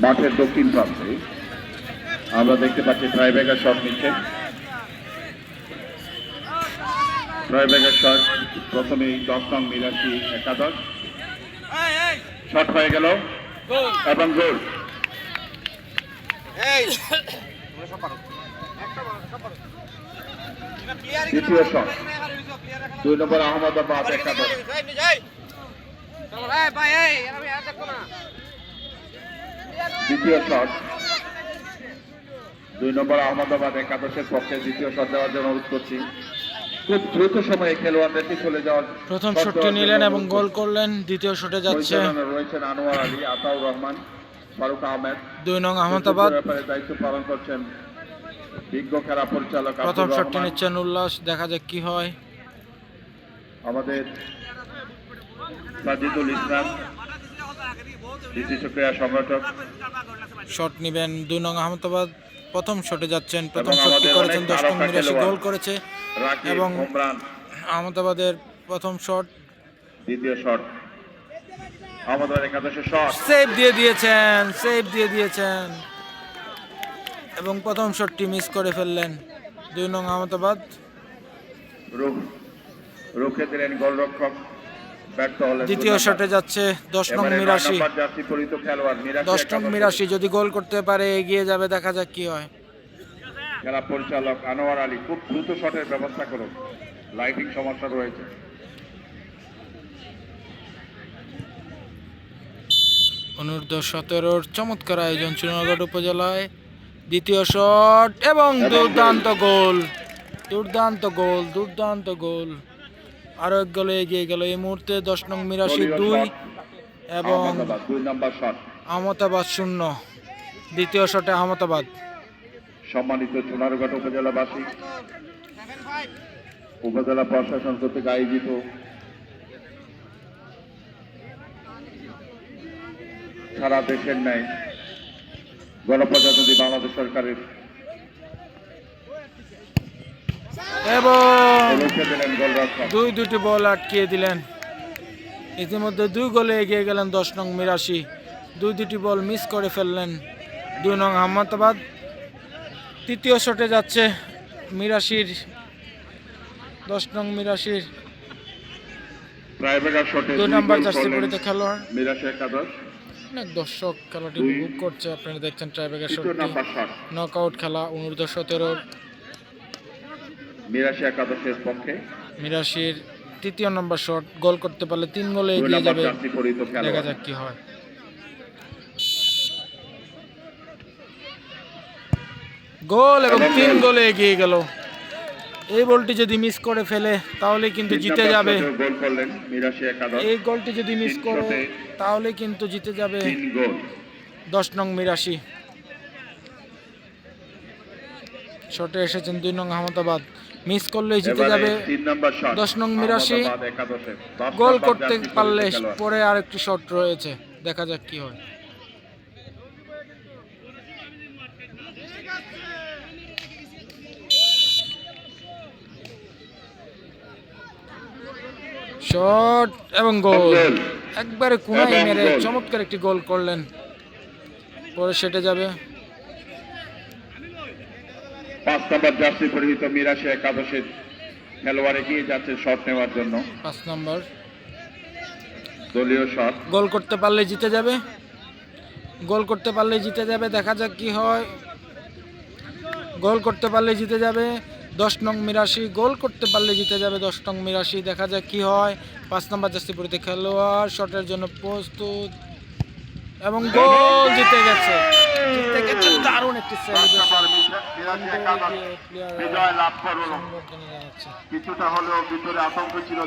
মাঠের দক্ষিণ প্রান্তে আমরা দেখতে পাচ্ছি ট্রাইব্রেকার শট নিচ্ছেন। ট্রাইব্রেকার শট প্রথমেই 10 নং মিরাশি একাদশ শট হয়ে গেল এবং গোল। দ্বিতীয় শট 2 নম্বর আহমদাবাদ একাদশ। দ্বিতীয় শট 2 নম্বর আহমদাবাদ একাদশের পক্ষে দ্বিতীয় শট দেওয়ার জন্য অনুরোধ করছি। খুব দ্রুত সময়ে খেলোয়াড়দেরকে চলে যাওয়ার প্রথম শটটি নিলেন এবং গোল করলেন। দ্বিতীয় শটে যাচ্ছে রয়েছেন আনোয়ার আলী, আতাউর রহমান, ফারুক আহমেদ। 2 নং আহমদাবাদ। দায়িত্ব পালন করছেন বিজ্ঞ খেলা পরিচালক। প্রথম শটটি নিচ্ছেন উল্লাস, দেখা যাক কি হয়। আমাদের সাজিদুল ইসলাম বিশিষ্ট ক্রীড়া সংগঠক শট নেবেন 2 নং আহমদাবাদ। প্রথম শটে যাচ্ছেন, প্রথম শটটি করেছেন 10 নং মিরাশি, গোল করেছে এবং আহমদাবাদের প্রথম শট। দ্বিতীয় শট আহমদাবাদ একাদশের শট, সেভ দিয়ে দিয়েছেন এবং প্রথম শটটি মিস করে ফেললেন 2 নং আহমদাবাদ। রুখে দিলেন গোলরক্ষক, ব্যর্থ হলেন। দ্বিতীয় শটে যাচ্ছে 10 নং মিরাশি। 10 নং মিরাশি যদি গোল করতে পারে এগিয়ে যাবে, দেখা যাক কি হয়। খেলা পরিচালক আনোয়ার আলী, খুব দ্রুত শটের ব্যবস্থা করুন, লাইটিং সমস্যা রয়েছে। অনূর্ধ্ব 17 চমৎকার আয়োজন চুনারগড় উপজেলায়। দ্বিতীয় শট এবং দুর্দান্ত গোল। আরো এক গোলে এগিয়ে গেল এই মুহূর্তে 10 নং মিরাশি 2 এবং আহমদাবাদ 0। দ্বিতীয় শটে আহমদাবাদ। সম্মানিত চুনারগড় উপজেলাবাসী, উপজেলা প্রশাসন কর্তৃক আয়োজিত সারা দেশের ন্যায় গণপ্রজাতন্ত্রী বাংলাদেশ সরকারের এবং দুটি বল আটকিয়ে দিলেন। ইতিমধ্যে 2 গোলে এগিয়ে গেলেন 10 নং মিরাশি। দুটি বল মিস করে ফেললেন 2 নং আহমদাবাদ। তৃতীয় শটে যাচ্ছে মিরাশির 10 নং মিরাশির 2 নম্বর জার্সি পরিহিত খেলোয়াড় মিরাশি একাদশ। অনেক দর্শক খেলাটি উপভোগ করছে। আপনারা দেখছেন ট্রাইব্রেকার শটটি, নকআউট খেলা। অনূর্ধ্ব 17 মিরাশি একাদশের পক্ষে মিরাশির তৃতীয় নম্বর শট, গোল করতে পারলে 3 গোলে এগিয়ে যাবে, দেখা যাক কি হয়। গোল এবং 3 গোলে এগিয়ে গেল। এই বলটি যদি মিস করে ফেলে তাহলে কিন্তু জিতে যাবে। এই গোলটি যদি মিস করে তাহলে কিন্তু জিতে যাবে 10 নং মিরাশি। শটে এসেছেন 2 নং আহমদাবাদ, মিস করলেই জিতে যাবে 10 নং মিরাশি। গোল করতে পারলে পরে আরেকটি শট রয়েছে, দেখা যাক কি হয়। শট এবং গোল, একবারে কোনায় মেরে চমৎকার একটি গোল করলেন। পরে সেটে যাবে 5 নম্বর জার্সি পরিহিত মিরাশি একাদশের খেলোয়াড় এগিয়ে যাচ্ছে শট নেওয়ার জন্য। 5 নম্বর দলীয় শট, গোল করতে পারলে জিতে যাবে, দেখা যাক কি হয়। গোল করতে পারলে জিতে যাবে 10 নং মিরাশি, গোল করতে পারলে জিতে যাবে 10 নং মিরাশি, দেখা যাক কি হয়। 5 নম্বর জার্সি পরিহিত খেলোয়াড় শটের জন্য প্রস্তুত এবং গোল, জিতে গেছে। দারুণ একটি সেলিব্রেশন, বিজয় লাভ করলো। কিছুটা হলেও ভিতরে আতঙ্ক ছিল।